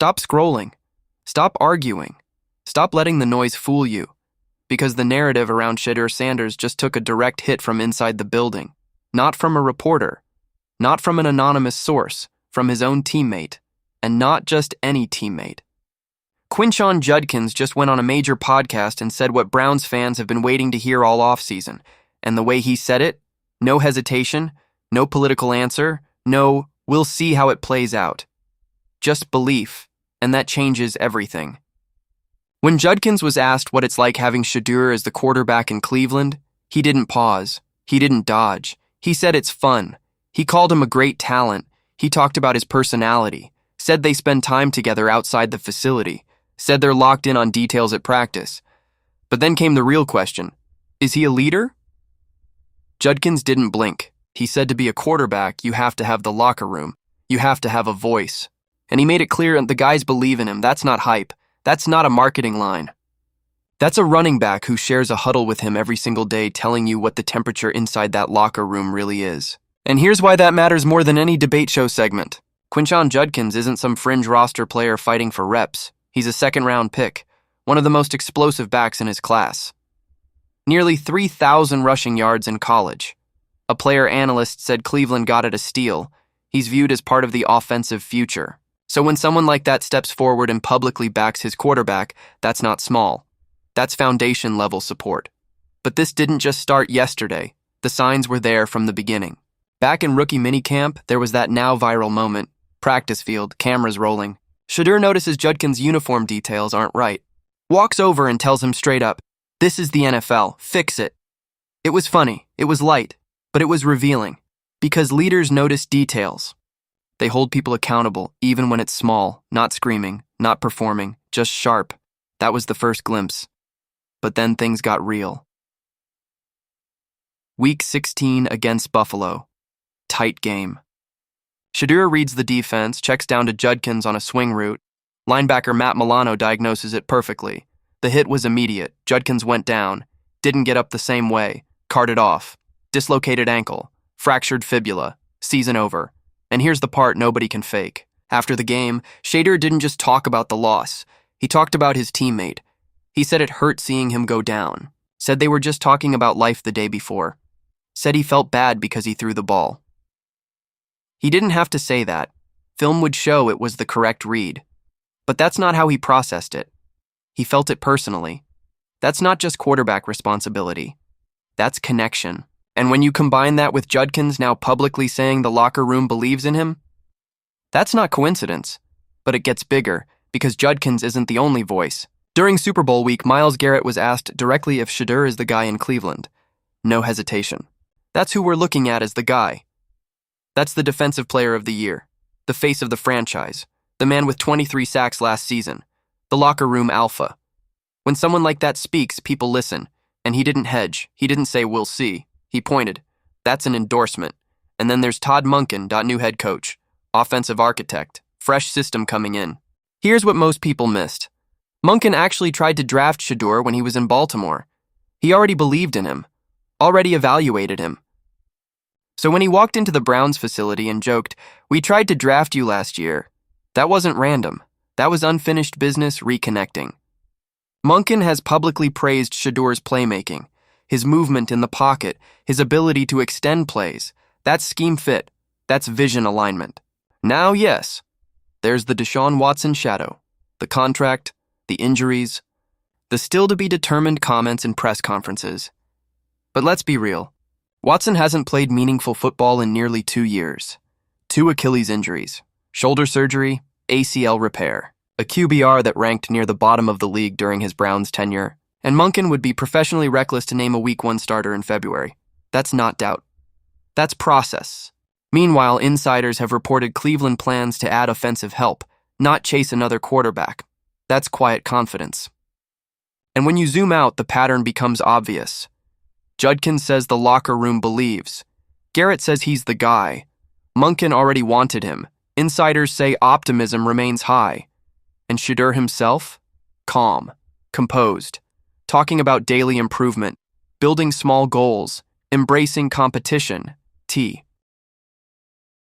Stop scrolling. Stop arguing. Stop letting the noise fool you. Because the narrative around Shedeur Sanders just took a direct hit from inside the building. Not from a reporter. Not from an anonymous source. From his own teammate. And not just any teammate. Quinshon Judkins just went on a major podcast and said what Browns fans have been waiting to hear all offseason. And the way he said it, no hesitation, no political answer, no, we'll see how it plays out. Just belief, and that changes everything. When Judkins was asked what it's like having Shedeur as the quarterback in Cleveland, he didn't pause. He didn't dodge. He said it's fun. He called him a great talent. He talked about his personality, said they spend time together outside the facility, said they're locked in on details at practice. But then came the real question. Is he a leader? Judkins didn't blink. He said to be a quarterback, you have to have the locker room. You have to have a voice. And he made it clear the guys believe in him. That's not hype. That's not a marketing line. That's a running back who shares a huddle with him every single day, telling you what the temperature inside that locker room really is. And here's why that matters more than any debate show segment. Quinshon Judkins isn't some fringe roster player fighting for reps. He's a second-round pick, one of the most explosive backs in his class. Nearly 3,000 rushing yards in college. A player analyst said Cleveland got it a steal. He's viewed as part of the offensive future. So when someone like that steps forward and publicly backs his quarterback, that's not small. That's foundation-level support. But this didn't just start yesterday. The signs were there from the beginning. Back in rookie minicamp, there was that now viral moment. Practice field, cameras rolling. Shedeur notices Judkins' uniform details aren't right. Walks over and tells him straight up, "This is the NFL, fix it." It was funny, it was light, but it was revealing. Because leaders notice details. They hold people accountable, even when it's small, not screaming, not performing, just sharp. That was the first glimpse. But then things got real. Week 16 against Buffalo. Tight game. Shedeur reads the defense, checks down to Judkins on a swing route. Linebacker Matt Milano diagnoses it perfectly. The hit was immediate. Judkins went down. Didn't get up the same way. Carted off. Dislocated ankle. Fractured fibula. Season over. And here's the part nobody can fake. After the game, Shedeur didn't just talk about the loss. He talked about his teammate. He said it hurt seeing him go down. Said they were just talking about life the day before. Said he felt bad because he threw the ball. He didn't have to say that. Film would show it was the correct read. But that's not how he processed it. He felt it personally. That's not just quarterback responsibility. That's connection. And when you combine that with Judkins now publicly saying the locker room believes in him, that's not coincidence. But it gets bigger, because Judkins isn't the only voice. During Super Bowl week, Myles Garrett was asked directly if Shedeur is the guy in Cleveland. No hesitation. That's who we're looking at as the guy. That's the defensive player of the year, the face of the franchise, the man with 23 sacks last season, the locker room alpha. When someone like that speaks, people listen, and he didn't hedge. He didn't say, "We'll see." He pointed. That's an endorsement. And then there's Todd Monken, new head coach, offensive architect, fresh system coming in. Here's what most people missed. Monken actually tried to draft Shedeur when he was in Baltimore. He already believed in him, already evaluated him. So when he walked into the Browns facility and joked, "We tried to draft you last year," that wasn't random. That was unfinished business reconnecting. Monken has publicly praised Shedeur's playmaking, his movement in the pocket, his ability to extend plays. That's scheme fit. That's vision alignment. Now, yes, there's the Deshaun Watson shadow, the contract, the injuries, the still-to-be-determined comments in press conferences. But let's be real. Watson hasn't played meaningful football in nearly 2 years. 2 Achilles injuries, shoulder surgery, ACL repair, a QBR that ranked near the bottom of the league during his Browns tenure, and Monken would be professionally reckless to name a Week 1 starter in February. That's not doubt. That's process. Meanwhile, insiders have reported Cleveland plans to add offensive help, not chase another quarterback. That's quiet confidence. And when you zoom out, the pattern becomes obvious. Judkins says the locker room believes. Garrett says he's the guy. Monken already wanted him. Insiders say optimism remains high. And Shedeur himself? Calm, composed, talking about daily improvement, building small goals, embracing competition. T.